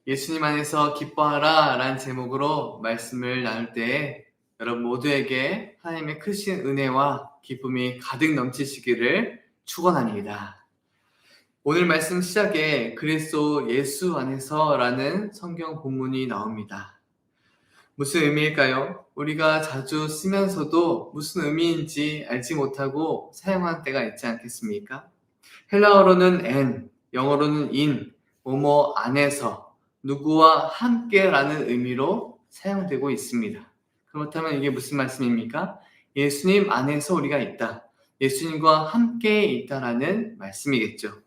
예수님 안에서 기뻐하라 라는 제목으로 말씀을 나눌 때에 여러분 모두에게 하나님의 크신 은혜와 기쁨이 가득 넘치시기를 축원합니다. 오늘 말씀 시작에 그리스도 예수 안에서 라는 성경 본문이 나옵니다. 무슨 의미일까요? 우리가 자주 쓰면서도 무슨 의미인지 알지 못하고 사용한 때가 있지 않겠습니까? 헬라어로는 and, 영어로는 in, 뭐뭐 안에서, 누구와 함께라는 의미로 사용되고 있습니다. 그렇다면 이게 무슨 말씀입니까? 예수님 안에서 우리가 있다. 예수님과 함께 있다라는 말씀이겠죠.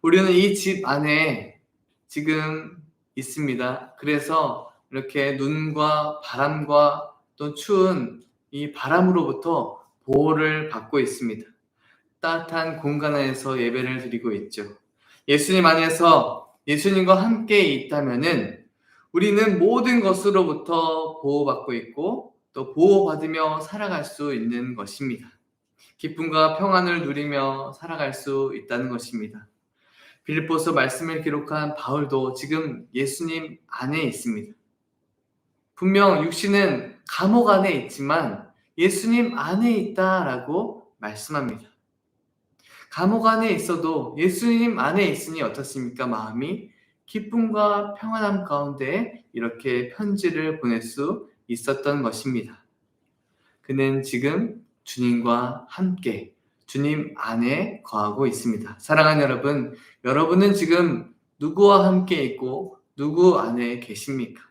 우리는 이 집 안에 지금 있습니다. 그래서 이렇게 눈과 바람과 또 추운 이 바람으로부터 보호를 받고 있습니다. 따뜻한 공간 안에서 예배를 드리고 있죠. 예수님 안에서 예수님과 함께 있다면은 우리는 모든 것으로부터 보호받고 있고 또 보호받으며 살아갈 수 있는 것입니다. 기쁨과 평안을 누리며 살아갈 수 있다는 것입니다. 빌립보서 말씀을 기록한 바울도 지금 예수님 안에 있습니다. 분명 육신은 감옥 안에 있지만 예수님 안에 있다라고 말씀합니다. 감옥 안에 있어도 예수님 안에 있으니 어떻습니까? 마음이 기쁨과 평안함 가운데 이렇게 편지를 보낼 수 있었던 것입니다. 그는 지금 주님과 함께 주님 안에 거하고 있습니다. 사랑하는 여러분, 여러분은 지금 누구와 함께 있고 누구 안에 계십니까?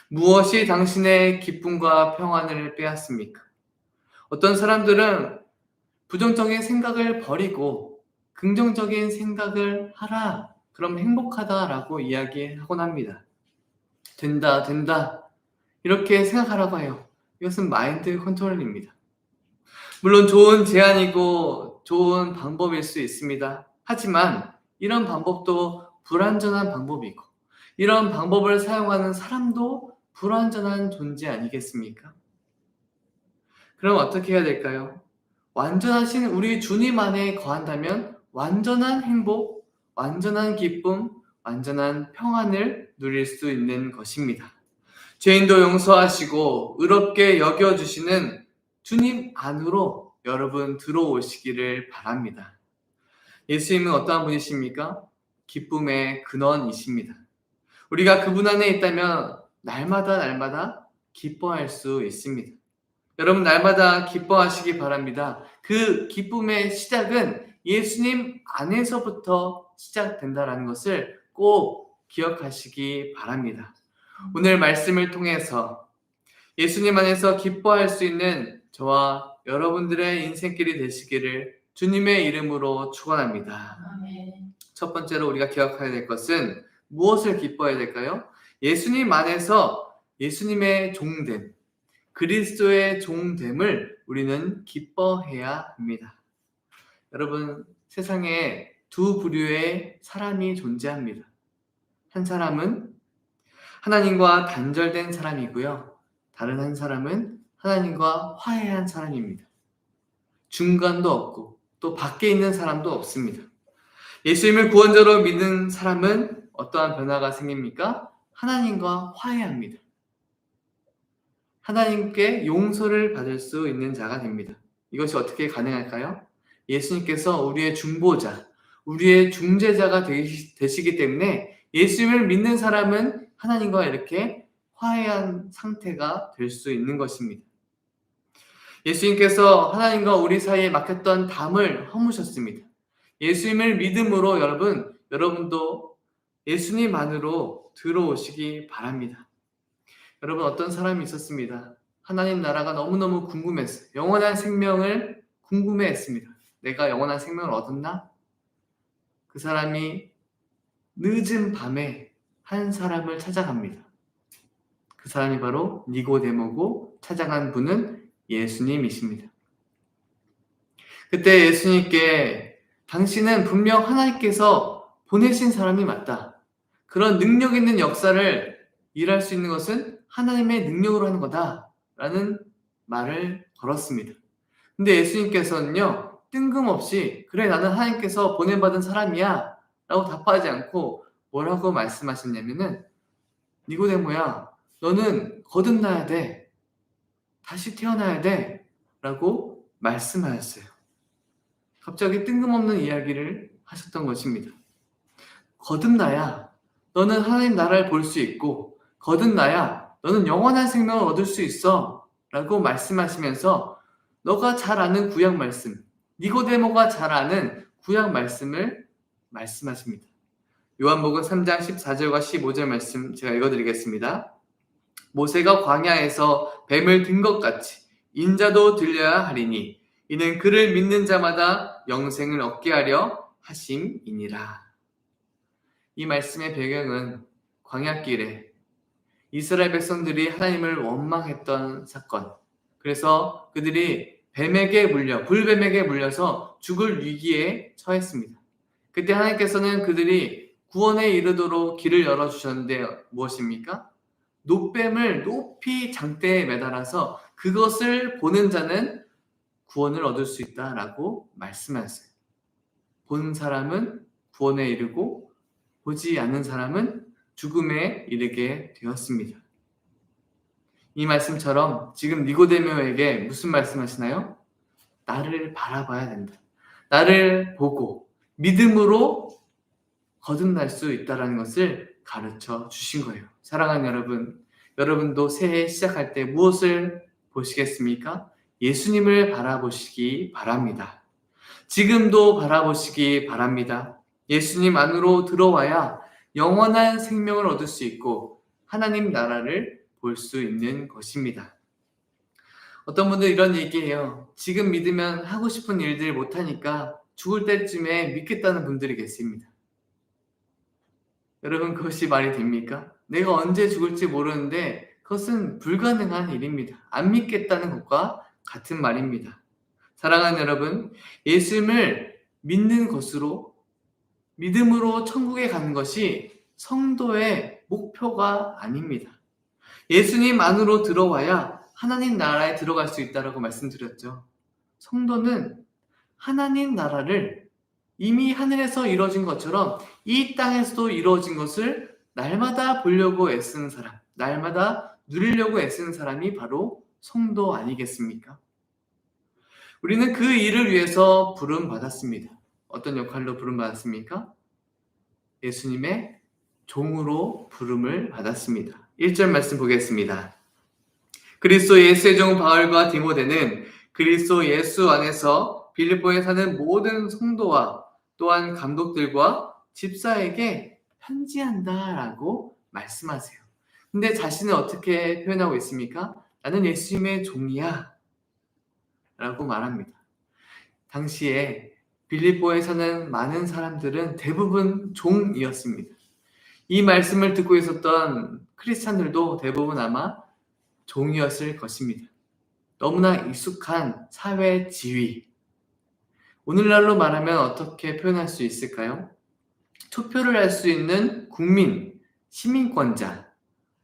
무엇이 당신의 기쁨과 평안을 빼앗습니까? 어떤 사람들은 부정적인 생각을 버리고 긍정적인 생각을 하라. 그럼 행복하다라고 이야기하곤 합니다. 된다. 이렇게 생각하라고 해요. 이것은 마인드 컨트롤입니다. 물론 좋은 제안이고 좋은 방법일 수 있습니다. 하지만 이런 방법도 불완전한 방법이고 이런 방법을 사용하는 사람도 불완전한 존재 아니겠습니까? 그럼 어떻게 해야 될까요? 완전하신 우리 주님 안에 거한다면 완전한 행복, 완전한 기쁨, 완전한 평안을 누릴 수 있는 것입니다. 죄인도 용서하시고 의롭게 여겨주시는 주님 안으로 여러분 들어오시기를 바랍니다. 예수님은 어떠한 분이십니까? 기쁨의 근원이십니다. 우리가 그분 안에 있다면 날마다 기뻐할 수 있습니다. 여러분 날마다 기뻐하시기 바랍니다. 그 기쁨의 시작은 예수님 안에서부터 시작된다는 것을 꼭 기억하시기 바랍니다. 오늘 말씀을 통해서 예수님 안에서 기뻐할 수 있는 저와 여러분들의 인생길이 되시기를 주님의 이름으로 축원합니다. 첫 번째로 우리가 기억해야 될 것은 무엇을 기뻐해야 될까요? 예수님 안에서 예수님의 종됨, 그리스도의 종됨을 우리는 기뻐해야 합니다. 여러분, 세상에 두 부류의 사람이 존재합니다. 한 사람은 하나님과 단절된 사람이고요. 다른 한 사람은 하나님과 화해한 사람입니다. 중간도 없고 또 밖에 있는 사람도 없습니다. 예수님을 구원자로 믿는 사람은 어떠한 변화가 생깁니까? 하나님과 화해합니다. 하나님께 용서를 받을 수 있는 자가 됩니다. 이것이 어떻게 가능할까요? 예수님께서 우리의 중보자, 우리의 중재자가 되시기 때문에 예수님을 믿는 사람은 하나님과 이렇게 화해한 상태가 될 수 있는 것입니다. 예수님께서 하나님과 우리 사이에 막혔던 담을 허무셨습니다. 예수님을 믿음으로 여러분도 예수님 안으로 들어오시기 바랍니다. 여러분 어떤 사람이 있었습니다. 하나님 나라가 너무너무 궁금했어요. 영원한 생명을 궁금해했습니다. 내가 영원한 생명을 얻었나? 그 사람이 늦은 밤에 한 사람을 찾아갑니다. 그 사람이 바로 니고데모고 찾아간 분은 예수님이십니다. 그때 예수님께 당신은 분명 하나님께서 보내신 사람이 맞다. 그런 능력 있는 역사를 일할 수 있는 것은 하나님의 능력으로 하는 거다 라는 말을 걸었습니다. 근데 예수님께서는요 뜬금없이 그래 나는 하나님께서 보내받은 사람이야 라고 답하지 않고 뭐라고 말씀하셨냐면은 니고데모야, 너는 거듭나야 돼. 다시 태어나야 돼. 라고 말씀하셨어요. 갑자기 뜬금없는 이야기를 하셨던 것입니다. 거듭나야 너는 하나님 나라를 볼 수 있고, 거듭나야 너는 영원한 생명을 얻을 수 있어. 라고 말씀하시면서 너가 잘 아는 구약 말씀, 니고데모가 잘 아는 구약 말씀을 말씀하십니다. 요한복음 3장 14절과 15절 말씀 제가 읽어드리겠습니다. 모세가 광야에서 뱀을 든 것 같이 인자도 들려야 하리니 이는 그를 믿는 자마다 영생을 얻게 하려 하심이니라. 이 말씀의 배경은 광야길에 이스라엘 백성들이 하나님을 원망했던 사건, 그래서 그들이 불뱀에게 물려서 죽을 위기에 처했습니다. 그때 하나님께서는 그들이 구원에 이르도록 길을 열어주셨는데 무엇입니까? 놋뱀을 높이 장대에 매달아서 그것을 보는 자는 구원을 얻을 수 있다라고 말씀하셨어요. 본 사람은 구원에 이르고 보지 않는 사람은 죽음에 이르게 되었습니다. 이 말씀처럼 지금 니고데모에게 무슨 말씀하시나요? 나를 바라봐야 된다. 나를 보고 믿음으로 거듭날 수 있다는 것을 가르쳐 주신 거예요. 사랑하는 여러분, 여러분도 새해 시작할 때 무엇을 보시겠습니까? 예수님을 바라보시기 바랍니다. 지금도 바라보시기 바랍니다. 예수님 안으로 들어와야 영원한 생명을 얻을 수 있고 하나님 나라를 볼 수 있는 것입니다. 어떤 분들 이런 얘기해요. 지금 믿으면 하고 싶은 일들 못하니까 죽을 때쯤에 믿겠다는 분들이 계십니다. 여러분, 그것이 말이 됩니까? 내가 언제 죽을지 모르는데 그것은 불가능한 일입니다. 안 믿겠다는 것과 같은 말입니다. 사랑하는 여러분, 예수님을 믿는 것으로, 믿음으로 천국에 가는 것이 성도의 목표가 아닙니다. 예수님 안으로 들어와야 하나님 나라에 들어갈 수 있다고 말씀드렸죠. 성도는 하나님 나라를 이미 하늘에서 이루어진 것처럼 이 땅에서도 이루어진 것을 날마다 보려고 애쓰는 사람, 날마다 누리려고 애쓰는 사람이 바로 성도 아니겠습니까? 우리는 그 일을 위해서 부름받았습니다. 어떤 역할로 부름받았습니까? 예수님의 종으로 부름을 받았습니다. 1절 말씀 보겠습니다. 그리스도 예수의 종 바울과 디모데는 그리스도 예수 안에서 빌립보에 사는 모든 성도와 또한 감독들과 집사에게 편지한다라고 말씀하세요. 근데 자신을 어떻게 표현하고 있습니까? 나는 예수님의 종이야 라고 말합니다. 당시에 빌립보에 사는 많은 사람들은 대부분 종이었습니다. 이 말씀을 듣고 있었던 크리스찬들도 대부분 아마 종이었을 것입니다. 너무나 익숙한 사회 지위. 오늘날로 말하면 어떻게 표현할 수 있을까요? 투표를 할 수 있는 국민, 시민권자,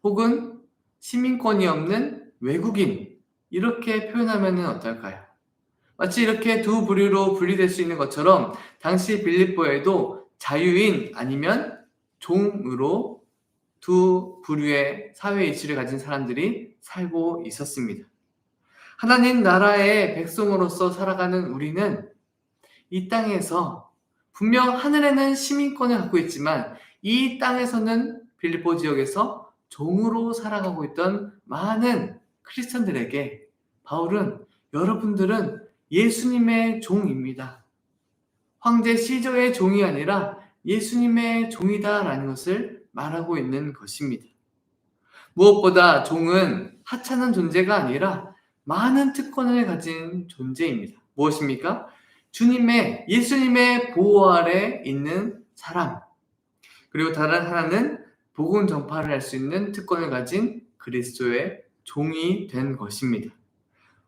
혹은 시민권이 없는 외국인, 이렇게 표현하면 어떨까요? 마치 이렇게 두 부류로 분리될 수 있는 것처럼 당시 빌립보에도 자유인 아니면 종으로 두 부류의 사회 이치를 가진 사람들이 살고 있었습니다. 하나님 나라의 백성으로서 살아가는 우리는 이 땅에서 분명 하늘에는 시민권을 갖고 있지만 이 땅에서는 빌립보 지역에서 종으로 살아가고 있던 많은 크리스천들에게 바울은 여러분들은 예수님의 종입니다. 황제 시저의 종이 아니라 예수님의 종이다라는 것을 말하고 있는 것입니다. 무엇보다 종은 하찮은 존재가 아니라 많은 특권을 가진 존재입니다. 무엇입니까? 예수님의 보호 아래 있는 사람, 그리고 다른 하나는 복음 전파를 할 수 있는 특권을 가진 그리스도의 종이 된 것입니다.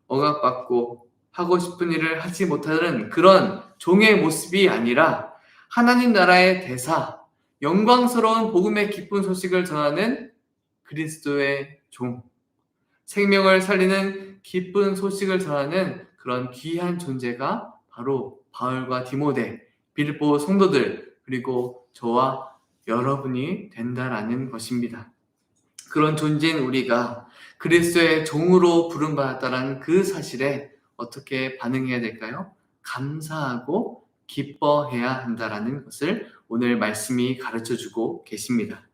억압받고 하고 싶은 일을 하지 못하는 그런 종의 모습이 아니라 하나님 나라의 대사, 영광스러운 복음의 기쁜 소식을 전하는 그리스도의 종, 생명을 살리는 기쁜 소식을 전하는 그런 귀한 존재가 바로 바울과 디모데, 빌립보 성도들, 그리고 저와 여러분이 된다라는 것입니다. 그런 존재인 우리가 그리스도의 종으로 부름받았다는 그 사실에 어떻게 반응해야 될까요? 감사하고 기뻐해야 한다라는 것을 오늘 말씀이 가르쳐주고 계십니다.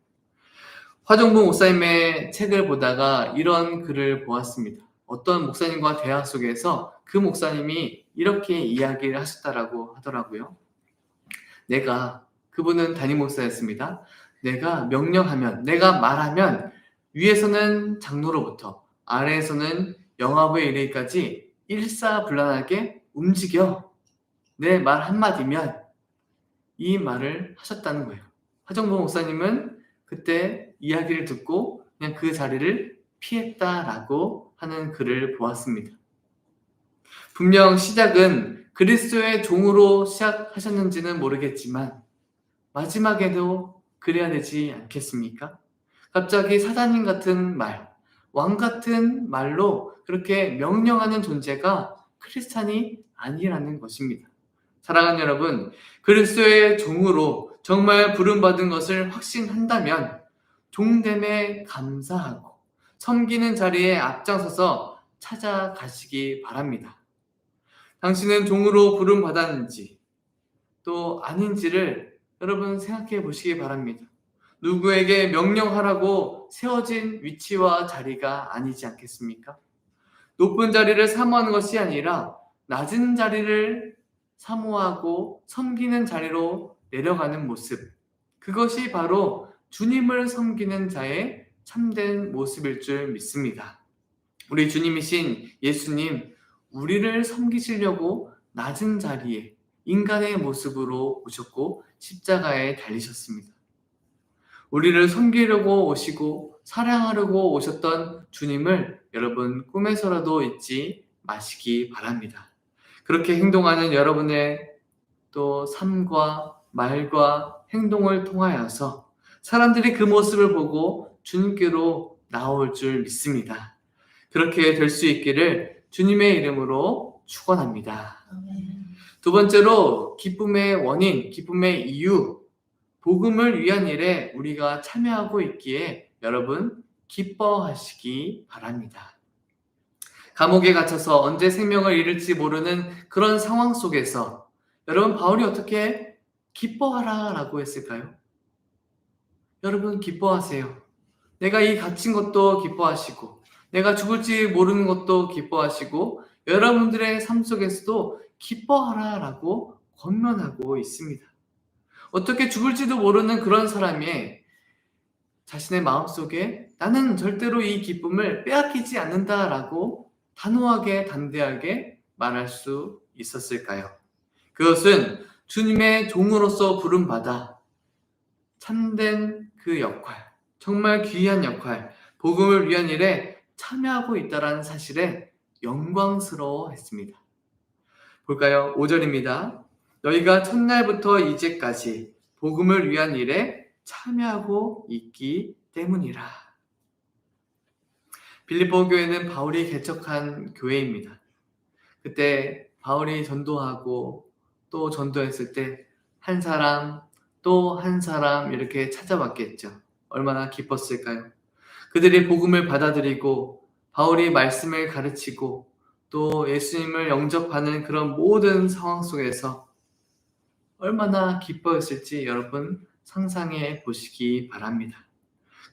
화종부 목사님의 책을 보다가 이런 글을 보았습니다. 어떤 목사님과 대화 속에서 그 목사님이 이렇게 이야기를 하셨다라고 하더라고요. 그분은 담임 목사였습니다. 내가 명령하면, 내가 말하면 위에서는 장로로부터 아래에서는 영화부에 이르기까지 일사불란하게 움직여. 내 말 한마디면 이 말을 하셨다는 거예요. 화정보 목사님은 그때 이야기를 듣고 그냥 그 자리를 피했다라고 하는 글을 보았습니다. 분명 시작은 그리스도의 종으로 시작하셨는지는 모르겠지만 마지막에도 그래야 되지 않겠습니까? 갑자기 사장님 같은 말, 왕 같은 말로 그렇게 명령하는 존재가 크리스찬이 아니라는 것입니다. 사랑하는 여러분, 그리스도의 종으로 정말 부름받은 것을 확신한다면 종됨에 감사하고 섬기는 자리에 앞장서서 찾아가시기 바랍니다. 당신은 종으로 부름받았는지 또 아닌지를 여러분 생각해 보시기 바랍니다. 누구에게 명령하라고 세워진 위치와 자리가 아니지 않겠습니까? 높은 자리를 사모하는 것이 아니라 낮은 자리를 사모하고 섬기는 자리로 내려가는 모습, 그것이 바로 주님을 섬기는 자의 참된 모습일 줄 믿습니다. 우리 주님이신 예수님, 우리를 섬기시려고 낮은 자리에 인간의 모습으로 오셨고 십자가에 달리셨습니다. 우리를 섬기려고 오시고 사랑하려고 오셨던 주님을 여러분 꿈에서라도 잊지 마시기 바랍니다. 그렇게 행동하는 여러분의 또 삶과 말과 행동을 통하여서 사람들이 그 모습을 보고 주님께로 나올 줄 믿습니다. 그렇게 될 수 있기를 주님의 이름으로 축원합니다. 두 번째로 기쁨의 원인, 기쁨의 이유, 복음을 위한 일에 우리가 참여하고 있기에 여러분 기뻐하시기 바랍니다. 감옥에 갇혀서 언제 생명을 잃을지 모르는 그런 상황 속에서 여러분 바울이 어떻게 기뻐하라 라고 했을까요? 여러분 기뻐하세요. 내가 이 갇힌 것도 기뻐하시고 내가 죽을지 모르는 것도 기뻐하시고 여러분들의 삶 속에서도 기뻐하라 라고 권면하고 있습니다. 어떻게 죽을지도 모르는 그런 사람이 자신의 마음속에 나는 절대로 이 기쁨을 빼앗기지 않는다라고 단호하게 담대하게 말할 수 있었을까요? 그것은 주님의 종으로서 부름받아 참된 그 역할, 정말 귀한 역할, 복음을 위한 일에 참여하고 있다는 사실에 영광스러워했습니다. 볼까요? 5절입니다. 너희가 첫날부터 이제까지 복음을 위한 일에 참여하고 있기 때문이라. 빌립보 교회는 바울이 개척한 교회입니다. 그때 바울이 전도하고 또 전도했을 때 한 사람 또 한 사람 이렇게 찾아왔겠죠. 얼마나 기뻤을까요? 그들이 복음을 받아들이고 바울이 말씀을 가르치고 또 예수님을 영접하는 그런 모든 상황 속에서 얼마나 기뻐했을지 여러분 상상해 보시기 바랍니다.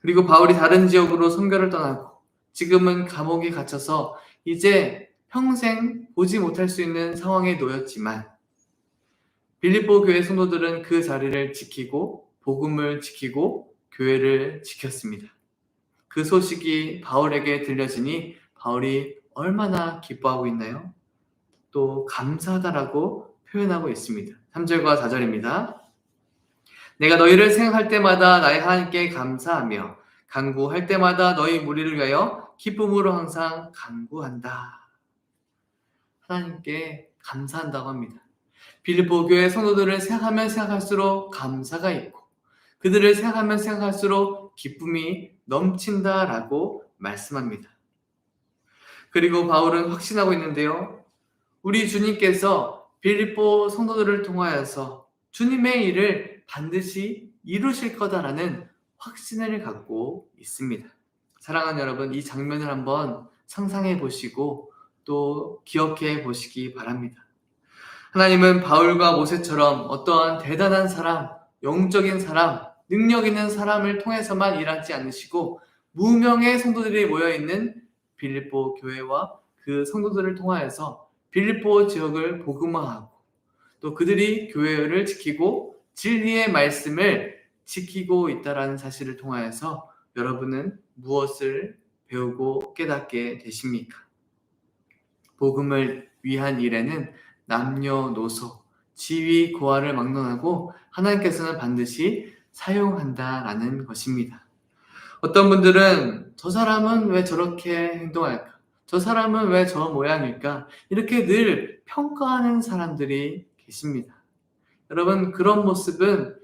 그리고 바울이 다른 지역으로 선교를 떠나고 지금은 감옥에 갇혀서 이제 평생 보지 못할 수 있는 상황에 놓였지만 빌립보 교회 성도들은 그 자리를 지키고 복음을 지키고 교회를 지켰습니다. 그 소식이 바울에게 들려지니 바울이 얼마나 기뻐하고 있나요? 또 감사하다라고 표현하고 있습니다. 3절과 4절입니다. 내가 너희를 생각할 때마다 나의 하나님께 감사하며 간구할 때마다 너희 무리를 위하여 기쁨으로 항상 간구한다. 하나님께 감사한다고 합니다. 빌립보 교회 성도들을 생각하면 생각할수록 감사가 있고 그들을 생각하면 생각할수록 기쁨이 넘친다라고 말씀합니다. 그리고 바울은 확신하고 있는데요. 우리 주님께서 빌립보 성도들을 통하여서 주님의 일을 반드시 이루실 거다라는 확신을 갖고 있습니다. 사랑하는 여러분, 이 장면을 한번 상상해 보시고 또 기억해 보시기 바랍니다. 하나님은 바울과 모세처럼 어떠한 대단한 사람, 영적인 사람, 능력 있는 사람을 통해서만 일하지 않으시고 무명의 성도들이 모여있는 빌립보 교회와 그 성도들을 통하여서 빌립보 지역을 복음화하고 또 그들이 교회를 지키고 진리의 말씀을 지키고 있다는 사실을 통하여서 여러분은 무엇을 배우고 깨닫게 되십니까? 복음을 위한 일에는 남녀노소, 지위, 고하를 막론하고 하나님께서는 반드시 사용한다라는 것입니다. 어떤 분들은 저 사람은 왜 저렇게 행동할까? 저 사람은 왜 저 모양일까? 이렇게 늘 평가하는 사람들이 계십니다. 여러분, 그런 모습은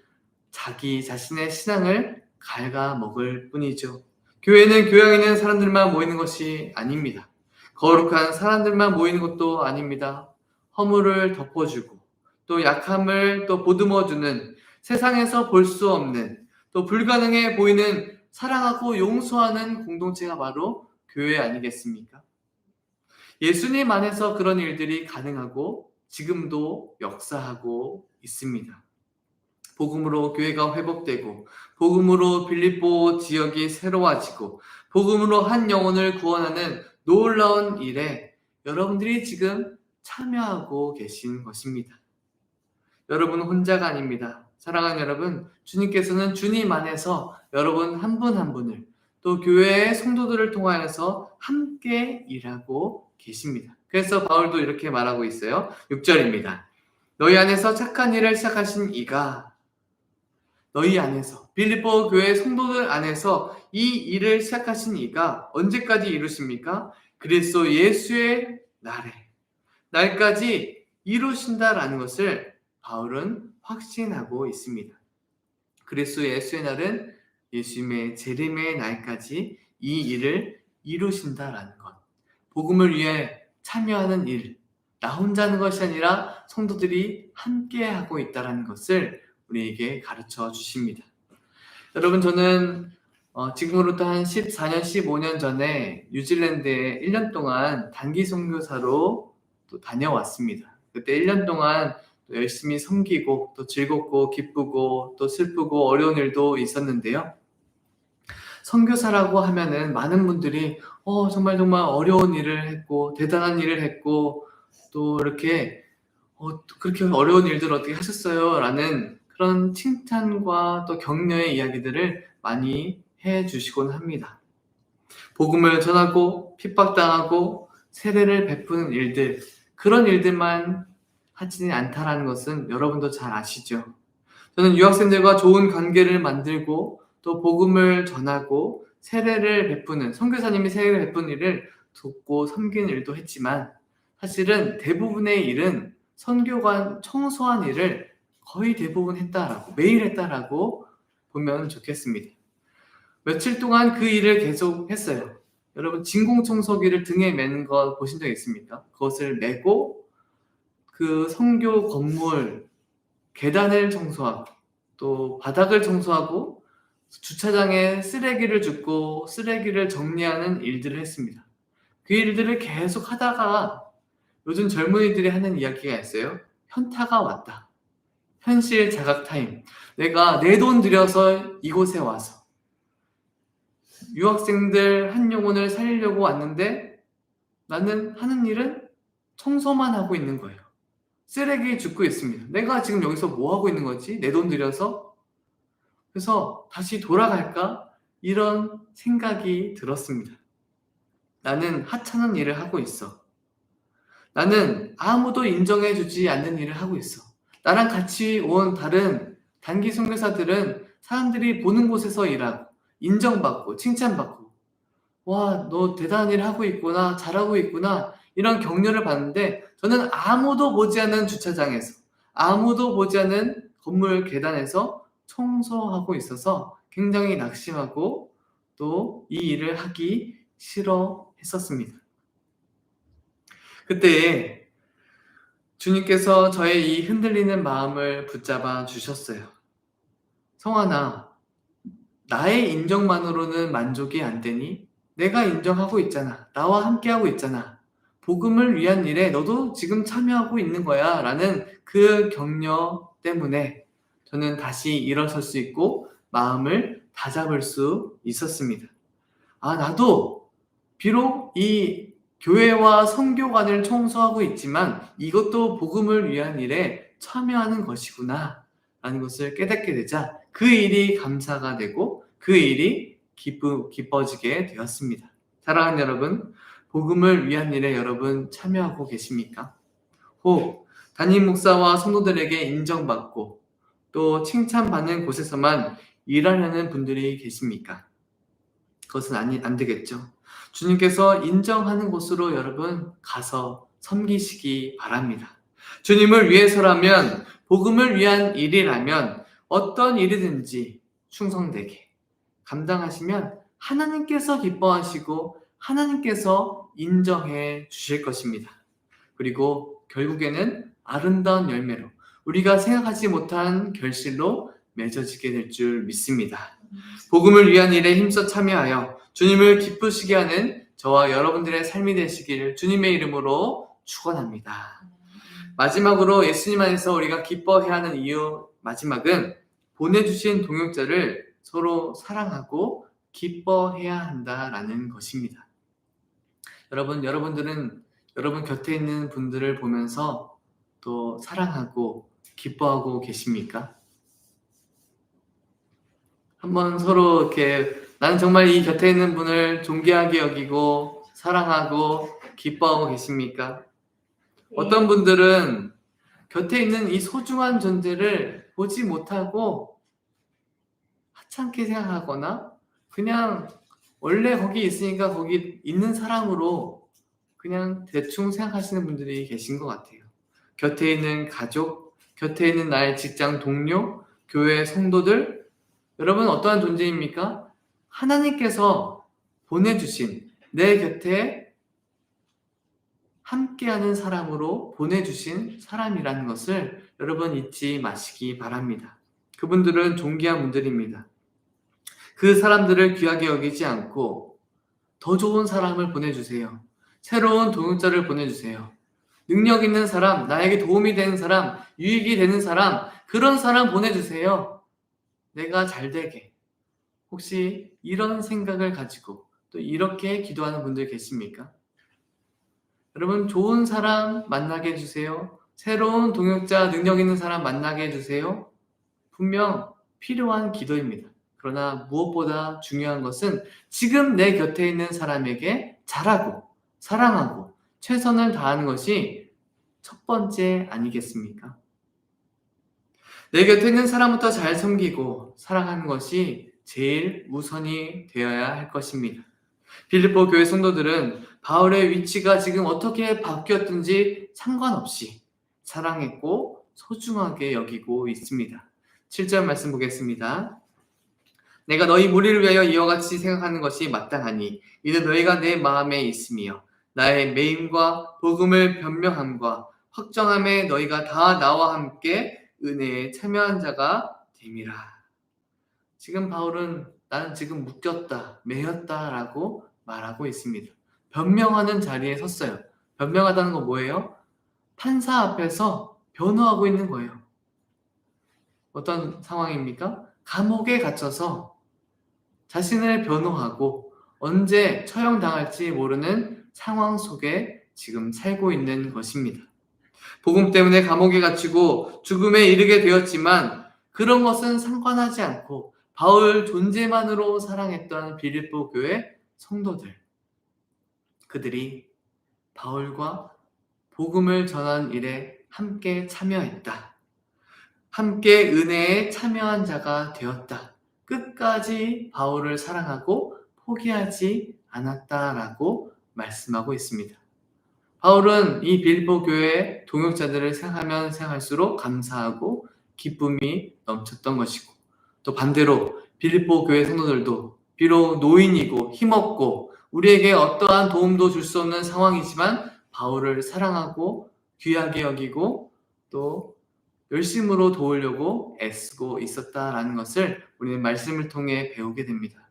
자기 자신의 신앙을 갉아먹을 뿐이죠. 교회는 교양 있는 사람들만 모이는 것이 아닙니다. 거룩한 사람들만 모이는 것도 아닙니다. 허물을 덮어주고 또 약함을 또 보듬어주는 세상에서 볼 수 없는 또 불가능해 보이는 사랑하고 용서하는 공동체가 바로 교회 아니겠습니까? 예수님 안에서 그런 일들이 가능하고 지금도 역사하고 있습니다. 복음으로 교회가 회복되고 복음으로 빌립보 지역이 새로워지고 복음으로 한 영혼을 구원하는 놀라운 일에 여러분들이 지금 참여하고 계신 것입니다. 여러분은 혼자가 아닙니다. 사랑하는 여러분, 주님께서는 주님 안에서 여러분 한 분 한 분을 또 교회의 성도들을 통하여서 함께 일하고 계십니다. 그래서 바울도 이렇게 말하고 있어요. 6절입니다. 너희 안에서 착한 일을 시작하신 이가 너희 안에서 빌립보 교회 성도들 안에서 이 일을 시작하신 이가 언제까지 이루십니까? 그리스도 예수의 날까지 이루신다라는 것을 바울은 확신하고 있습니다. 그리스도 예수의 날은 예수님의 재림의 날까지 이 일을 이루신다라는 것. 복음을 위해 참여하는 일, 나 혼자 하는 것이 아니라 성도들이 함께하고 있다는 것을 우리에게 가르쳐 주십니다. 여러분, 저는 지금으로부터 한 14년, 15년 전에 뉴질랜드에 1년 동안 단기 선교사로 또 다녀왔습니다. 그때 1년 동안 또 열심히 섬기고 또 즐겁고 기쁘고 또 슬프고 어려운 일도 있었는데요. 선교사라고 하면은 많은 분들이 정말 어려운 일을 했고 대단한 일을 했고 또 이렇게 그렇게 어려운 일들을 어떻게 하셨어요? 라는 그런 칭찬과 또 격려의 이야기들을 많이 해주시곤 합니다. 복음을 전하고 핍박당하고 세례를 베푸는 일들, 그런 일들만 하지는 않다라는 것은 여러분도 잘 아시죠? 저는 유학생들과 좋은 관계를 만들고 또 복음을 전하고 세례를 베푸는, 선교사님이 세례를 베푸는 일을 돕고 섬기는 일도 했지만 사실은 대부분의 일은 선교관 청소한 일을 거의 대부분 했다라고, 매일 했다라고 보면 좋겠습니다. 며칠 동안 그 일을 계속 했어요. 여러분, 진공청소기를 등에 매는 거 보신 적 있습니까? 그것을 메고 그 선교 건물 계단을 청소하고 또 바닥을 청소하고 주차장에 쓰레기를 줍고 쓰레기를 정리하는 일들을 했습니다. 그 일들을 계속 하다가 요즘 젊은이들이 하는 이야기가 있어요. 현타가 왔다. 현실 자각 타임. 내가 내 돈 들여서 이곳에 와서 유학생들 한 영혼을 살리려고 왔는데 나는 하는 일은 청소만 하고 있는 거예요. 쓰레기 줍고 있습니다. 내가 지금 여기서 뭐 하고 있는 거지? 내 돈 들여서? 그래서 다시 돌아갈까? 이런 생각이 들었습니다. 나는 하찮은 일을 하고 있어. 나는 아무도 인정해주지 않는 일을 하고 있어. 나랑 같이 온 다른 단기 선교사들은 사람들이 보는 곳에서 일하고 인정받고 칭찬받고 와, 너 대단한 일 하고 있구나, 잘하고 있구나, 이런 격려를 받는데 저는 아무도 보지 않는 주차장에서 아무도 보지 않는 건물 계단에서 청소하고 있어서 굉장히 낙심하고 또 이 일을 하기 싫어했었습니다. 그때 주님께서 저의 이 흔들리는 마음을 붙잡아 주셨어요. 성환아, 나의 인정만으로는 만족이 안 되니? 내가 인정하고 있잖아. 나와 함께하고 있잖아. 복음을 위한 일에 너도 지금 참여하고 있는 거야. 라는 그 격려 때문에 저는 다시 일어설 수 있고 마음을 다잡을 수 있었습니다. 나도 비록 이 교회와 선교관을 청소하고 있지만 이것도 복음을 위한 일에 참여하는 것이구나 라는 것을 깨닫게 되자 그 일이 감사가 되고 그 일이 기뻐지게 되었습니다. 사랑하는 여러분, 복음을 위한 일에 여러분 참여하고 계십니까? 혹 담임 목사와 성도들에게 인정받고 또 칭찬받는 곳에서만 일하려는 분들이 계십니까? 그것은 안 되겠죠. 주님께서 인정하는 곳으로 여러분 가서 섬기시기 바랍니다. 주님을 위해서라면, 복음을 위한 일이라면 어떤 일이든지 충성되게 감당하시면 하나님께서 기뻐하시고 하나님께서 인정해 주실 것입니다. 그리고 결국에는 아름다운 열매로 우리가 생각하지 못한 결실로 맺어지게 될 줄 믿습니다. 복음을 위한 일에 힘써 참여하여 주님을 기쁘시게 하는 저와 여러분들의 삶이 되시기를 주님의 이름으로 축원합니다. 마지막으로 예수님 안에서 우리가 기뻐해야 하는 이유 마지막은 보내주신 동역자를 서로 사랑하고 기뻐해야 한다라는 것입니다. 여러분들은 여러분 곁에 있는 분들을 보면서 또 사랑하고 기뻐하고 계십니까? 한번 서로 이렇게 나는 정말 이 곁에 있는 분을 존귀하게 여기고 사랑하고 기뻐하고 계십니까? 어떤 분들은 곁에 있는 이 소중한 존재를 보지 못하고 하찮게 생각하거나 그냥 원래 거기 있으니까 거기 있는 사람으로 그냥 대충 생각하시는 분들이 계신 것 같아요. 곁에 있는 가족, 곁에 있는 나의 직장 동료, 교회 성도들, 여러분 어떠한 존재입니까? 하나님께서 보내주신 내 곁에 함께하는 사람으로 보내주신 사람이라는 것을 여러분 잊지 마시기 바랍니다. 그분들은 존귀한 분들입니다. 그 사람들을 귀하게 여기지 않고 더 좋은 사람을 보내주세요. 새로운 동역자를 보내주세요. 능력 있는 사람, 나에게 도움이 되는 사람, 유익이 되는 사람, 그런 사람 보내주세요. 내가 잘 되게. 혹시 이런 생각을 가지고 또 이렇게 기도하는 분들 계십니까? 여러분 좋은 사람 만나게 해주세요. 새로운 동역자, 능력 있는 사람 만나게 해주세요. 분명 필요한 기도입니다. 그러나 무엇보다 중요한 것은 지금 내 곁에 있는 사람에게 잘하고 사랑하고 최선을 다하는 것이 첫 번째 아니겠습니까? 내 곁에 있는 사람부터 잘 섬기고 사랑하는 것이 제일 우선이 되어야 할 것입니다. 빌립보 교회 성도들은 바울의 위치가 지금 어떻게 바뀌었든지 상관없이 사랑했고 소중하게 여기고 있습니다. 7절 말씀 보겠습니다. 내가 너희 무리를 위하여 이와 같이 생각하는 것이 마땅하니 이는 너희가 내 마음에 있으며 나의 매임과 복음을 변명함과 확정함에 너희가 다 나와 함께 은혜에 참여한 자가 됨이라. 지금 바울은 나는 지금 묶였다, 매였다 라고 말하고 있습니다. 변명하는 자리에 섰어요. 변명하다는 건 뭐예요? 판사 앞에서 변호하고 있는 거예요. 어떤 상황입니까? 감옥에 갇혀서 자신을 변호하고 언제 처형당할지 모르는 상황 속에 지금 살고 있는 것입니다. 복음 때문에 감옥에 갇히고 죽음에 이르게 되었지만 그런 것은 상관하지 않고 바울 존재만으로 사랑했던 빌립보 교회 성도들, 그들이 바울과 복음을 전한 일에 함께 참여했다. 함께 은혜에 참여한 자가 되었다. 끝까지 바울을 사랑하고 포기하지 않았다라고 말씀하고 있습니다. 바울은 이 빌립보 교회의 동역자들을 생각하면 생각할수록 감사하고 기쁨이 넘쳤던 것이고 또 반대로 빌립보 교회 성도들도 비록 노인이고 힘없고 우리에게 어떠한 도움도 줄 수 없는 상황이지만 바울을 사랑하고 귀하게 여기고 또 열심으로 도우려고 애쓰고 있었다라는 것을 우리는 말씀을 통해 배우게 됩니다.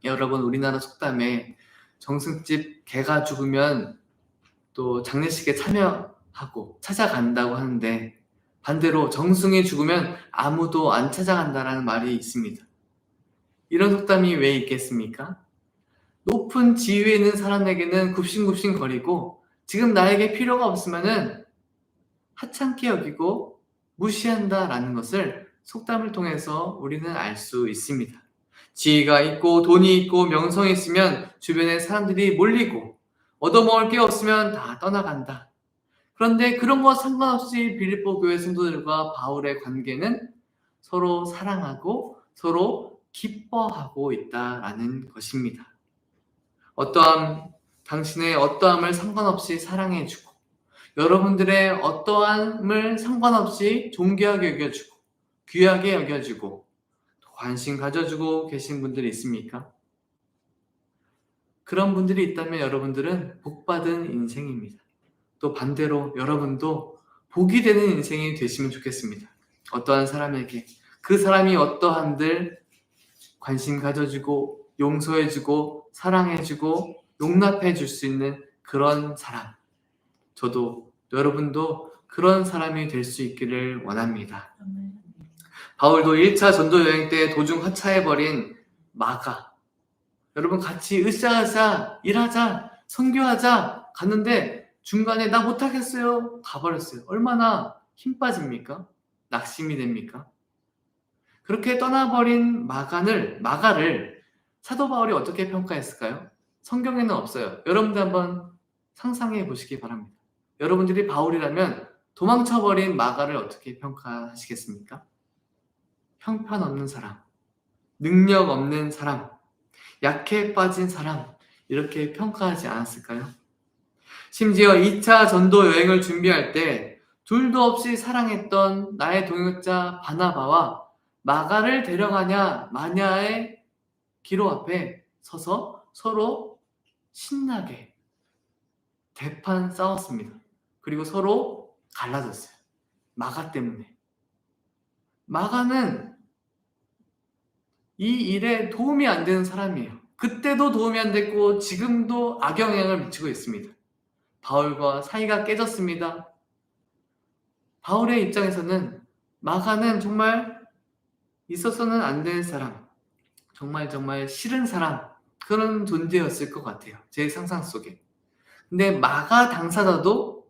여러분, 우리나라 속담에 정승집 개가 죽으면 또 장례식에 참여하고 찾아간다고 하는데, 반대로 정승이 죽으면 아무도 안 찾아간다라는 말이 있습니다. 이런 속담이 왜 있겠습니까? 높은 지위에 있는 사람에게는 굽신굽신 거리고 지금 나에게 필요가 없으면은 하찮게 여기고 무시한다라는 것을 속담을 통해서 우리는 알 수 있습니다. 지위가 있고 돈이 있고 명성이 있으면 주변에 사람들이 몰리고 얻어먹을 게 없으면 다 떠나간다. 그런데 그런 것 상관없이 빌립보 교회 성도들과 바울의 관계는 서로 사랑하고 서로 기뻐하고 있다라는 것입니다. 당신의 어떠함을 상관없이 사랑해주고 여러분들의 어떠함을 상관없이 존귀하게 여겨주고 귀하게 여겨주고 관심 가져주고 계신 분들이 있습니까? 그런 분들이 있다면 여러분들은 복받은 인생입니다. 또 반대로 여러분도 복이 되는 인생이 되시면 좋겠습니다. 어떠한 사람에게 그 사람이 어떠한들 관심 가져주고 용서해주고 사랑해주고 용납해줄 수 있는 그런 사람, 저도 여러분도 그런 사람이 될 수 있기를 원합니다. 바울도 1차 전도 여행 때 도중 하차해버린 마가, 여러분 같이 으쌰으쌰 일하자 선교하자 갔는데 중간에 나 못하겠어요 가버렸어요. 얼마나 힘 빠집니까? 낙심이 됩니까? 그렇게 떠나버린 마가를 사도 바울이 어떻게 평가했을까요? 성경에는 없어요. 여러분들 한번 상상해 보시기 바랍니다. 여러분들이 바울이라면 도망쳐버린 마가를 어떻게 평가하시겠습니까? 형편없는 사람, 능력 없는 사람, 약해 빠진 사람, 이렇게 평가하지 않았을까요? 심지어 2차 전도 여행을 준비할 때 둘도 없이 사랑했던 나의 동역자 바나바와 마가를 데려가냐 마냐의 기로 앞에 서서 서로 신나게 대판 싸웠습니다. 그리고 서로 갈라졌어요. 마가 때문에. 마가는 이 일에 도움이 안 되는 사람이에요. 그때도 도움이 안 됐고 지금도 악영향을 미치고 있습니다. 바울과 사이가 깨졌습니다. 바울의 입장에서는 마가는 정말 있어서는 안 되는 사람, 정말 싫은 사람, 그런 존재였을 것 같아요. 제 상상 속에. 근데 마가 당사자도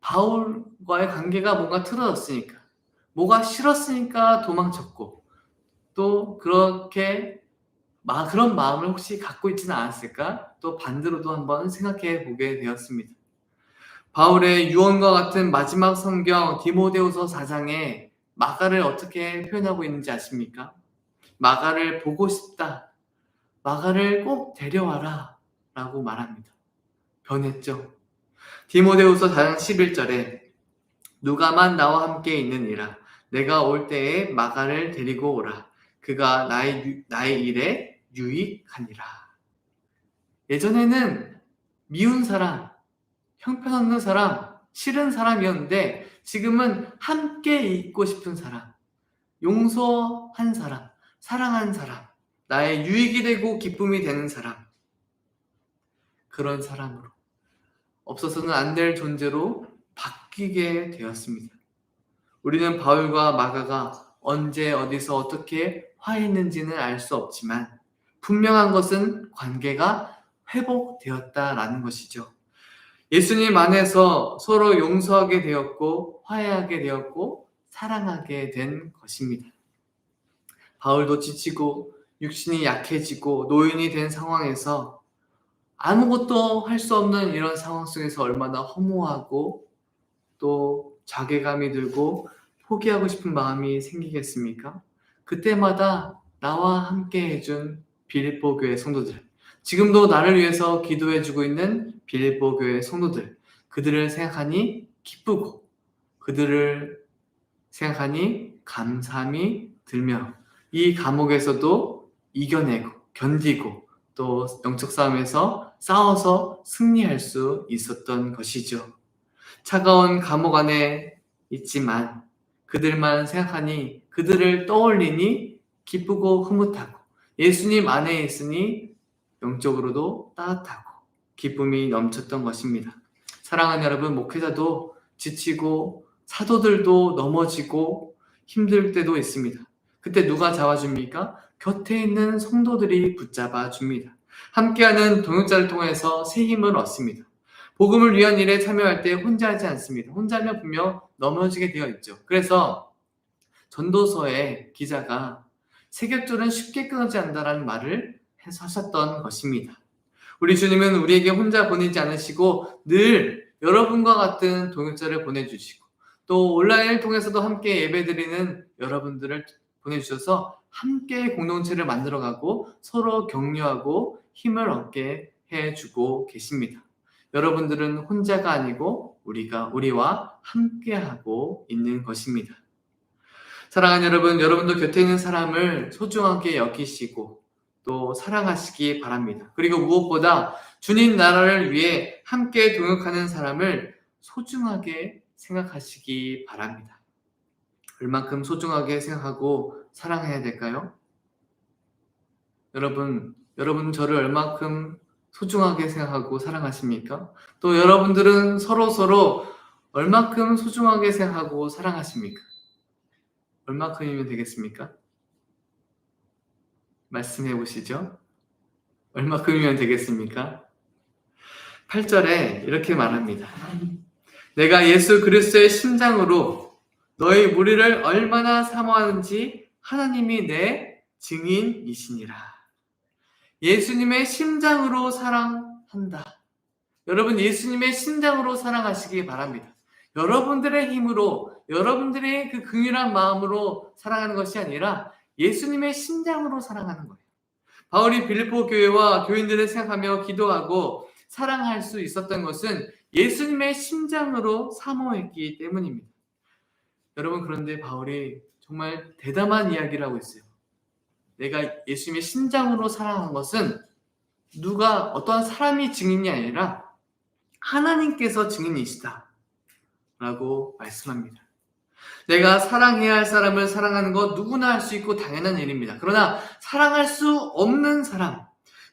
바울과의 관계가 뭔가 틀어졌으니까, 뭐가 싫었으니까 도망쳤고, 또 그렇게 그런 마음을 혹시 갖고 있지는 않았을까? 또 반대로도 한번 생각해 보게 되었습니다. 바울의 유언과 같은 마지막 성경 디모데후서 4장에 마가를 어떻게 표현하고 있는지 아십니까? 마가를 보고 싶다. 마가를 꼭 데려와라 라고 말합니다. 변했죠. 디모데후서 4장 11절에 누가만 나와 함께 있느니라. 내가 올 때에 마가를 데리고 오라. 그가 나의 일에 유익하니라. 예전에는 미운 사람, 형편없는 사람, 싫은 사람이었는데 지금은 함께 있고 싶은 사람, 용서한 사람, 사랑한 사람, 나의 유익이 되고 기쁨이 되는 사람, 그런 사람으로 없어서는 안 될 존재로 바뀌게 되었습니다. 우리는 바울과 마가가 언제 어디서 어떻게 화했는지는 알 수 없지만 분명한 것은 관계가 회복되었다라는 것이죠. 예수님 안에서 서로 용서하게 되었고 화해하게 되었고 사랑하게 된 것입니다. 바울도 지치고 육신이 약해지고 노인이 된 상황에서 아무것도 할 수 없는 이런 상황 속에서 얼마나 허무하고 또 자괴감이 들고 포기하고 싶은 마음이 생기겠습니까? 그때마다 나와 함께 해준 빌립보 교회 성도들, 지금도 나를 위해서 기도해주고 있는 빌립보 교회 성도들, 그들을 생각하니 기쁘고 그들을 생각하니 감사함이 들며 이 감옥에서도 이겨내고 견디고 또 영적 싸움에서 싸워서 승리할 수 있었던 것이죠. 차가운 감옥 안에 있지만 그들만 생각하니 그들을 떠올리니 기쁘고 흐뭇하고 예수님 안에 있으니 영적으로도 따뜻하고 기쁨이 넘쳤던 것입니다. 사랑하는 여러분, 목회자도 지치고 사도들도 넘어지고 힘들 때도 있습니다. 그때 누가 잡아줍니까? 곁에 있는 성도들이 붙잡아 줍니다. 함께하는 동역자를 통해서 새 힘을 얻습니다. 복음을 위한 일에 참여할 때 혼자 하지 않습니다. 혼자 하면 분명 넘어지게 되어 있죠. 그래서 전도서의 기자가 세격절은 쉽게 끊어지지 않는다라는 말을 하셨던 것입니다. 우리 주님은 우리에게 혼자 보내지 않으시고 늘 여러분과 같은 동역자를 보내주시고 또 온라인을 통해서도 함께 예배드리는 여러분들을 보내주셔서 함께 공동체를 만들어가고 서로 격려하고 힘을 얻게 해주고 계십니다. 여러분들은 혼자가 아니고 우리와 함께하고 있는 것입니다. 사랑하는 여러분, 여러분도 곁에 있는 사람을 소중하게 여기시고 또 사랑하시기 바랍니다. 그리고 무엇보다 주님 나라를 위해 함께 동역하는 사람을 소중하게 생각하시기 바랍니다. 얼만큼 소중하게 생각하고 사랑해야 될까요? 여러분 저를 얼만큼 소중하게 생각하고 사랑하십니까? 또 여러분들은 서로 얼만큼 소중하게 생각하고 사랑하십니까? 얼마큼이면 되겠습니까? 말씀해 보시죠. 얼마큼이면 되겠습니까? 8절에 이렇게 말합니다. 내가 예수 그리스도의 심장으로 너희 무리를 얼마나 사모하는지 하나님이 내 증인이시니라. 예수님의 심장으로 사랑한다. 여러분, 예수님의 심장으로 사랑하시기 바랍니다. 여러분들의 힘으로, 여러분들의 그 긍휼한 마음으로 사랑하는 것이 아니라 예수님의 심장으로 사랑하는 거예요. 바울이 빌립보 교회와 교인들을 생각하며 기도하고 사랑할 수 있었던 것은 예수님의 심장으로 사모했기 때문입니다. 여러분, 그런데 바울이 정말 대담한 이야기를 하고 있어요. 내가 예수님의 심장으로 사랑한 것은 누가 어떠한 사람이 증인이 아니라 하나님께서 증인이시다 라고 말씀합니다. 내가 사랑해야 할 사람을 사랑하는 것 누구나 할 수 있고 당연한 일입니다. 그러나 사랑할 수 없는 사람,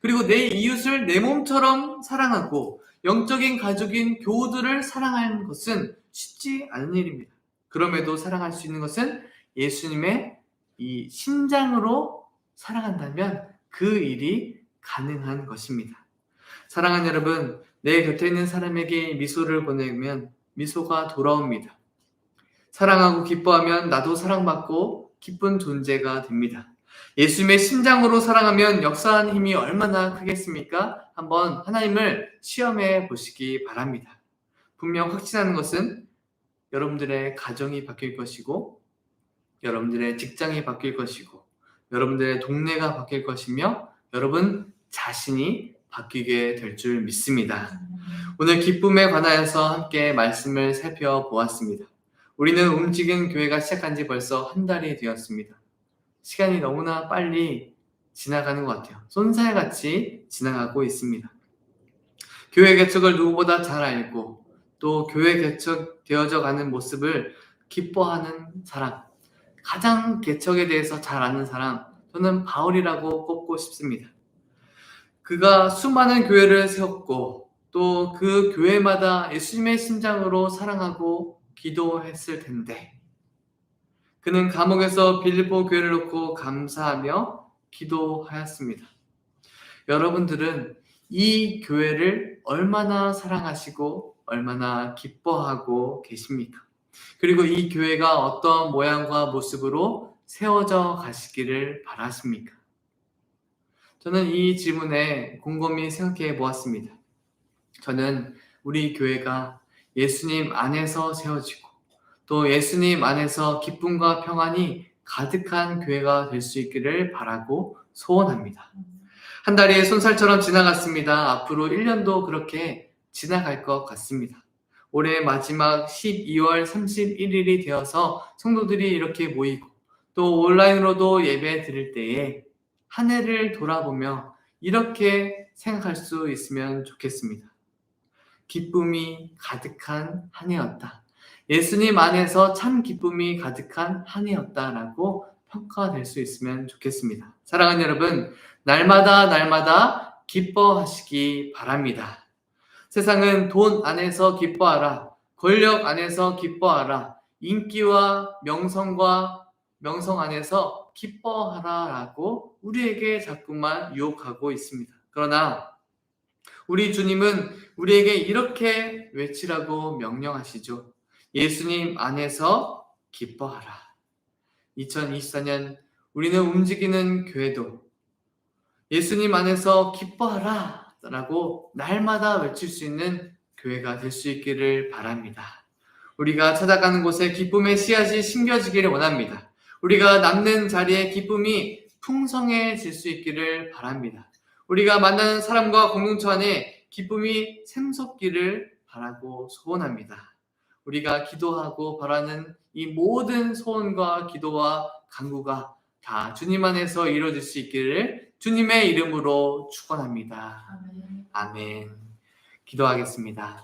그리고 내 이웃을 내 몸처럼 사랑하고 영적인 가족인 교우들을 사랑하는 것은 쉽지 않은 일입니다. 그럼에도 사랑할 수 있는 것은 예수님의 이 심장으로 사랑한다면 그 일이 가능한 것입니다. 사랑하는 여러분, 내 곁에 있는 사람에게 미소를 보내면 미소가 돌아옵니다. 사랑하고 기뻐하면 나도 사랑받고 기쁜 존재가 됩니다. 예수님의 심장으로 사랑하면 역사하는 힘이 얼마나 크겠습니까? 한번 하나님을 시험해 보시기 바랍니다. 분명 확신하는 것은 여러분들의 가정이 바뀔 것이고 여러분들의 직장이 바뀔 것이고 여러분들의 동네가 바뀔 것이며 여러분 자신이 바뀌게 될 줄 믿습니다. 오늘 기쁨에 관하여서 함께 말씀을 살펴보았습니다. 우리는 움직이는 교회가 시작한 지 벌써 한 달이 되었습니다. 시간이 너무나 빨리 지나가는 것 같아요. 쏜살같이 지나가고 있습니다. 교회 개척을 누구보다 잘 알고 또 교회 개척되어져 가는 모습을 기뻐하는 사람, 가장 개척에 대해서 잘 아는 사람, 저는 바울이라고 꼽고 싶습니다. 그가 수많은 교회를 세웠고 또 그 교회마다 예수님의 심장으로 사랑하고 기도했을 텐데 그는 감옥에서 빌립보 교회를 놓고 감사하며 기도하였습니다. 여러분들은 이 교회를 얼마나 사랑하시고 얼마나 기뻐하고 계십니까? 그리고 이 교회가 어떤 모양과 모습으로 세워져 가시기를 바라십니까? 저는 이 질문에 곰곰이 생각해 보았습니다. 저는 우리 교회가 예수님 안에서 세워지고 또 예수님 안에서 기쁨과 평안이 가득한 교회가 될 수 있기를 바라고 소원합니다. 한 달이 손살처럼 지나갔습니다. 앞으로 1년도 그렇게 지나갈 것 같습니다. 올해 마지막 12월 31일이 되어서 성도들이 이렇게 모이고 또 온라인으로도 예배 드릴 때에 한 해를 돌아보며 이렇게 생각할 수 있으면 좋겠습니다. 기쁨이 가득한 한 해였다. 예수님 안에서 참 기쁨이 가득한 한 해였다라고 평가될 수 있으면 좋겠습니다. 사랑하는 여러분, 날마다 기뻐하시기 바랍니다. 세상은 돈 안에서 기뻐하라, 권력 안에서 기뻐하라, 인기와 명성 안에서 기뻐하라라고 우리에게 자꾸만 유혹하고 있습니다. 그러나 우리 주님은 우리에게 이렇게 외치라고 명령하시죠. 예수님 안에서 기뻐하라. 2024년 우리는 움직이는 교회도 예수님 안에서 기뻐하라 라고 날마다 외칠 수 있는 교회가 될 수 있기를 바랍니다. 우리가 찾아가는 곳에 기쁨의 씨앗이 심겨지기를 원합니다. 우리가 남는 자리에 기쁨이 풍성해질 수 있기를 바랍니다. 우리가 만나는 사람과 공동체 안에 기쁨이 샘솟기를 바라고 소원합니다. 우리가 기도하고 바라는 이 모든 소원과 기도와 간구가 다 주님 안에서 이루어질 수 있기를 주님의 이름으로 축원합니다. 아멘. 기도하겠습니다.